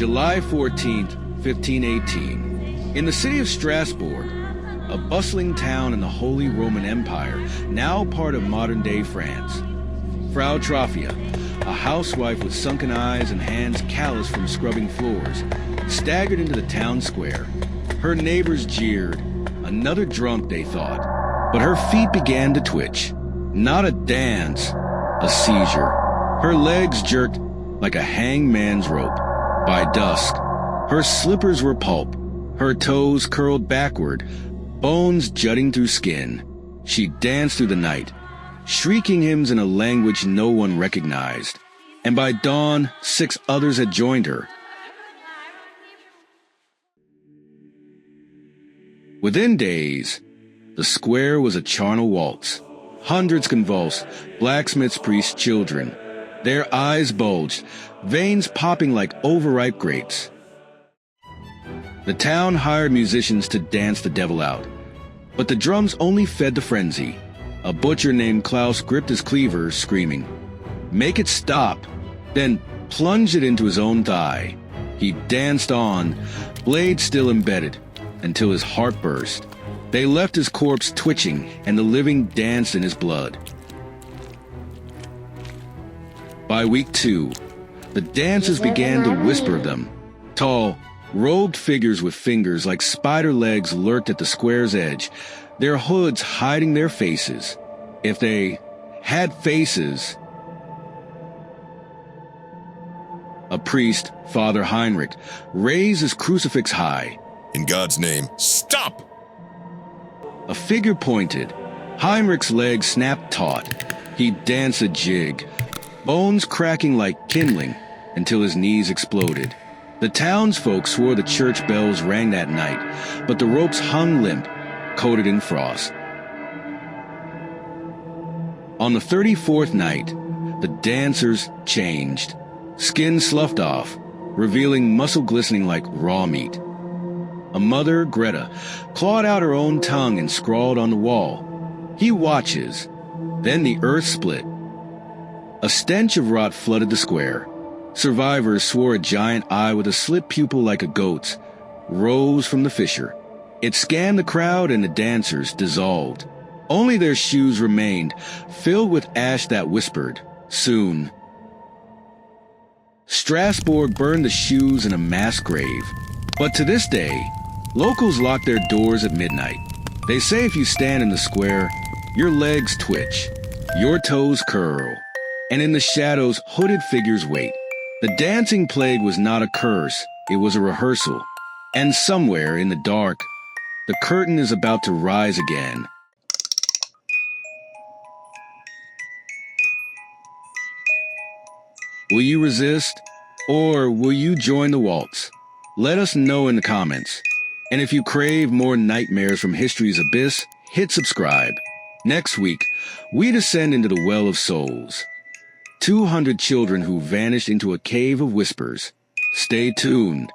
July 14th, 1518. In the city of Strasbourg, a bustling town in the Holy Roman Empire, now part of modern-day France, Frau Troffea, a housewife with sunken eyes and hands calloused from scrubbing floors, staggered into the town square. Her neighbors jeered. Another drunk, they thought. But her feet began to twitch. Not a dance, a seizure. Her legs jerked like a hangman's rope. By dusk, her slippers were pulp, her toes curled backward, bones jutting through skin. She danced through the night, shrieking hymns in a language no one recognized. And by dawn, 6 others had joined her. Within days, the square was a charnel waltz. Hundreds convulsed, blacksmiths, priests, children. Their eyes bulged, veins popping like overripe grapes. The town hired musicians to dance the devil out, but the drums only fed the frenzy. A butcher named Klaus gripped his cleaver, screaming, "Make it stop!" then plunged it into his own thigh. He danced on, blade still embedded, until his heart burst. They left his corpse twitching, and the living danced in his blood. By week 2, the dancers began to whisper of them. Tall, robed figures with fingers like spider legs lurked at the square's edge, their hoods hiding their faces. If they had faces. A priest, Father Heinrich, raised his crucifix high. "In God's name, stop!" A figure pointed. Heinrich's legs snapped taut. He danced a jig, bones cracking like kindling, until his knees exploded. The townsfolk swore the church bells rang that night, but the ropes hung limp, coated in frost. On the 34th night, the dancers changed. Skin sloughed off, revealing muscle glistening like raw meat. A mother, Greta, clawed out her own tongue and scrawled on the wall. He watches. Then the earth split. A stench of rot flooded the square. Survivors swore a giant eye with a slit pupil like a goat's rose from the fissure. It scanned the crowd and the dancers dissolved. Only their shoes remained, filled with ash that whispered, "Soon." Strasbourg burned the shoes in a mass grave. But to this day, locals lock their doors at midnight. They say if you stand in the square, your legs twitch, your toes curl, and in the shadows, hooded figures wait. The dancing plague was not a curse, it was a rehearsal. And somewhere in the dark, the curtain is about to rise again. Will you resist, or will you join the waltz? Let us know in the comments. And if you crave more nightmares from history's abyss, hit subscribe. Next week, we descend into the Well of Souls. 200 children who vanished into a cave of whispers. Stay tuned.